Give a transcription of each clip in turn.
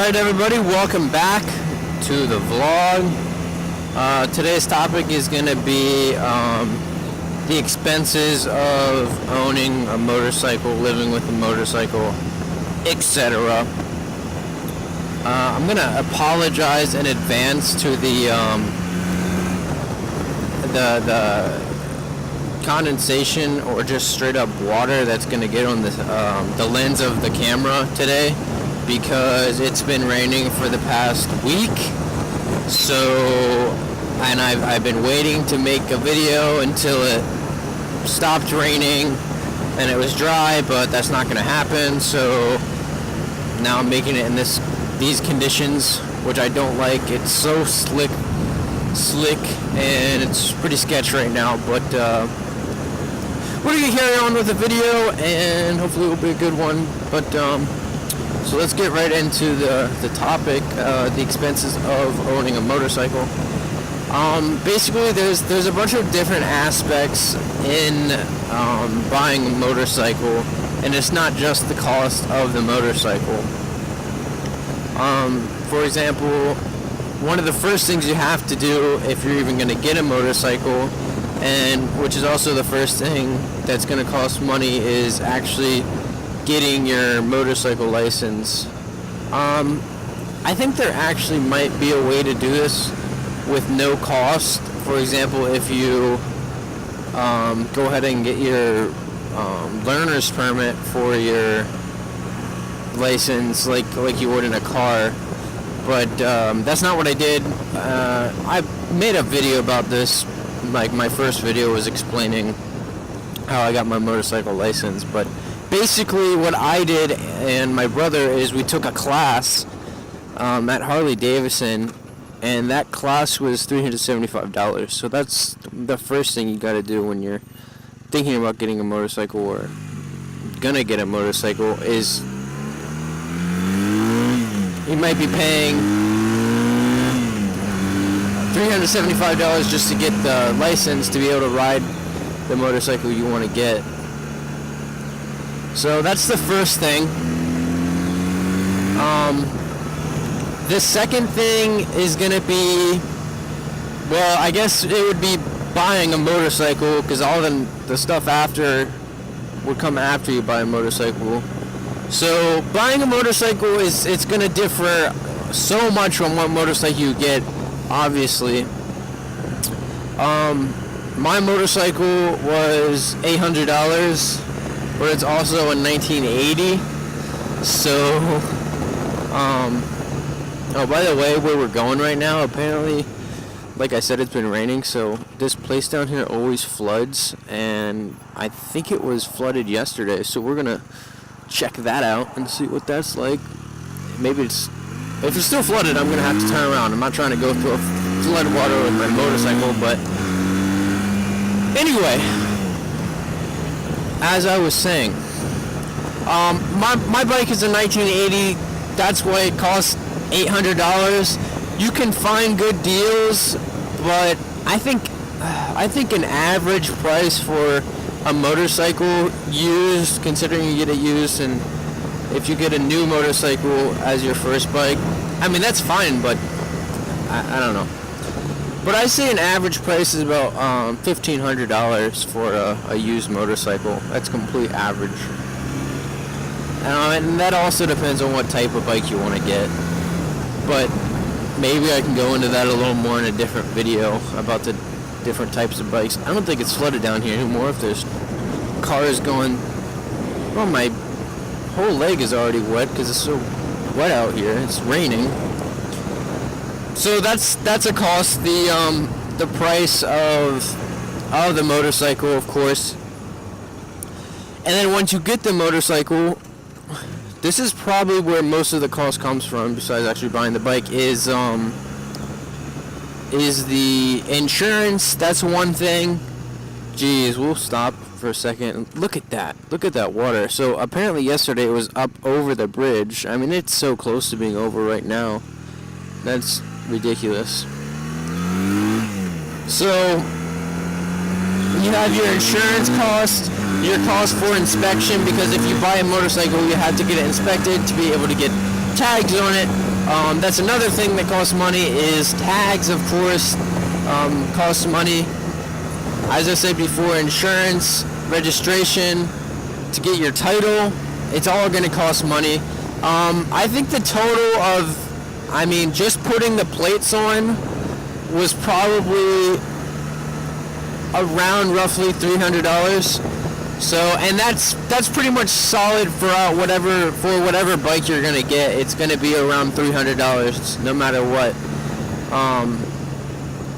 Alright everybody, welcome back to the vlog. Today's topic is going to be the expenses of owning a motorcycle, living with a motorcycle, etc. I'm going to apologize in advance to the condensation or just straight up water that's going to get on the lens of the camera today, because it's been raining for the past week. And I've been waiting to make a video until it stopped raining and it was dry, but that's not going to happen. So now I'm making it in these conditions, which I don't like. It's so slick, and it's pretty sketch right now. But we're gonna carry on with the video, and hopefully it will be a good one. But so let's get right into the topic, the expenses of owning a motorcycle. Basically, there's a bunch of different aspects in buying a motorcycle, and it's not just the cost of the motorcycle. For example, one of the first things you have to do if you're even going to get a motorcycle, and which is also the first thing that's going to cost money, is actually getting your motorcycle license. I think there actually might be a way to do this with no cost. For example, if you go ahead and get your learner's permit for your license like you would in a car. But that's not what I did. I made a video about this. Like, my first video was explaining how I got my motorcycle license. But basically what I did and my brother is we took a class at Harley Davidson, and that class was $375. So that's the first thing you got to do when you're thinking about getting a motorcycle or gonna get a motorcycle, is you might be paying $375 just to get the license to be able to ride the motorcycle you want to get. So that's the first thing. The second thing is going to be, well, I guess it would be buying a motorcycle, because all the stuff after would come after you buy a motorcycle. So buying a motorcycle it's going to differ so much from what motorcycle you get, obviously. My motorcycle was $800, but it's also a 1980. So, oh, by the way, where we're going right now, apparently, like I said, it's been raining, so this place down here always floods, and I think it was flooded yesterday, so we're going to check that out and see what that's like. Maybe if it's still flooded, I'm gonna have to turn around. I'm not trying to go through a flood water with my motorcycle, but anyway, as I was saying, my bike is a 1980. That's why it costs $800. You can find good deals, but I think an average price for a motorcycle used, considering you get it used, and if you get a new motorcycle as your first bike, I mean, that's fine, but I don't know. But I say an average price is about $1,500 for a used motorcycle. That's complete average. And that also depends on what type of bike you want to get. But maybe I can go into that a little more in a different video about the different types of bikes. I don't think it's flooded down here anymore. If there's cars going, well, my whole leg is already wet because it's so wet out here. It's raining. So that's a cost. The price of the motorcycle, of course. And then once you get the motorcycle, this is probably where most of the cost comes from, besides actually buying the bike, is the insurance. That's one thing. Geez, we'll stop for a second. Look at that. Look at that water. So apparently yesterday it was up over the bridge. I mean, it's so close to being over right now. That's ridiculous. So you have your insurance cost, your cost for inspection, because if you buy a motorcycle, you have to get it inspected to be able to get tags on it. That's another thing that costs money, is tags, of course, costs money. As I said before, insurance, registration, to get your title, it's all going to cost money. I think the total of, just putting the plates on was probably around roughly $300. So, and that's pretty much solid for whatever bike you're gonna get. It's gonna be around $300 no matter what.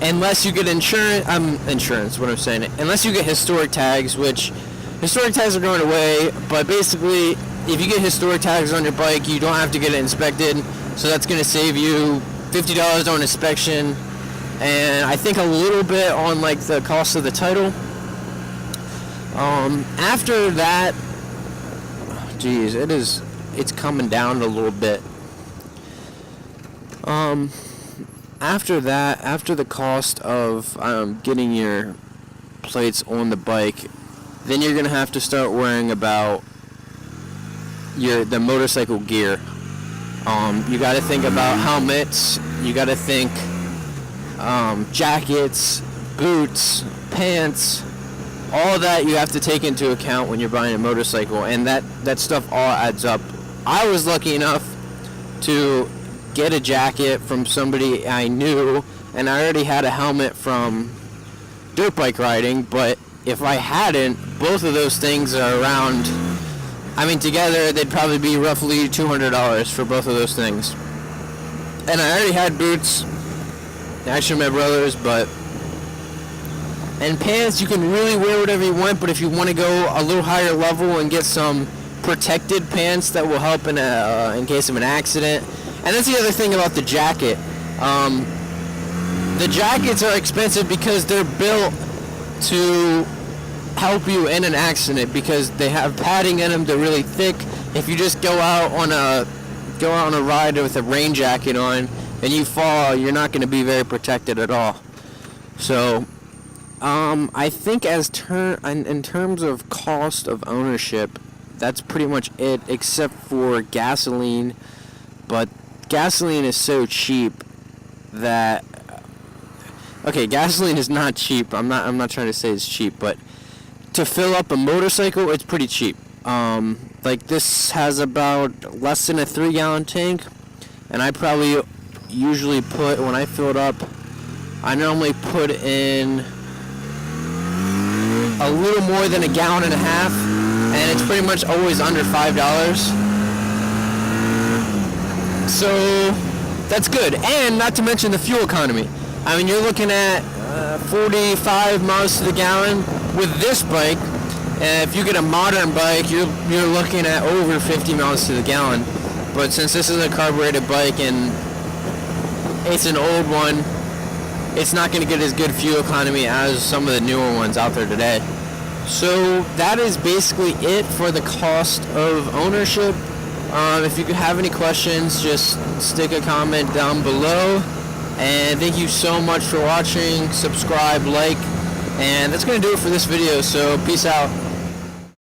Unless you get unless you get historic tags, which historic tags are going away. But basically, if you get historic tags on your bike, you don't have to get it inspected. So that's gonna save you $50 on inspection, and I think a little bit on like the cost of the title. After that, geez, it's coming down a little bit. After that, after the cost of getting your plates on the bike, then you're gonna have to start worrying about the motorcycle gear. You got to think about helmets. You got to think jackets, boots, pants. All that you have to take into account when you're buying a motorcycle, and that stuff all adds up. I was lucky enough to get a jacket from somebody I knew, and I already had a helmet from dirt bike riding, but if I hadn't, both of those things are around, together they'd probably be roughly $200 for both of those things. And I already had boots, actually my brother's, and pants, you can really wear whatever you want, but if you want to go a little higher level and get some protected pants that will help in case of an accident. And that's the other thing about the jacket. The jackets are expensive because they're built to help you in an accident, because they have padding in them. They're really thick. If you just go out on a ride with a rain jacket on and you fall, you're not going to be very protected at all. So I think in terms of cost of ownership, that's pretty much it, except for gasoline. But gasoline is so cheap that gasoline is not cheap. I'm not trying to say it's cheap, but to fill up a motorcycle, it's pretty cheap. Like this has about less than a 3-gallon tank, and I probably usually put, when I fill it up, I normally put in a little more than 1.5 gallons, and it's pretty much always under $5. So that's good. And not to mention the fuel economy. You're looking at 45 miles to the gallon with this bike. If you get a modern bike, you're looking at over 50 miles to the gallon. But since this is a carbureted bike and it's an old one, it's not going to get as good fuel economy as some of the newer ones out there today. So that is basically it for the cost of ownership. If you have any questions, just stick a comment down below. And thank you so much for watching. Subscribe, like, and that's going to do it for this video. So peace out.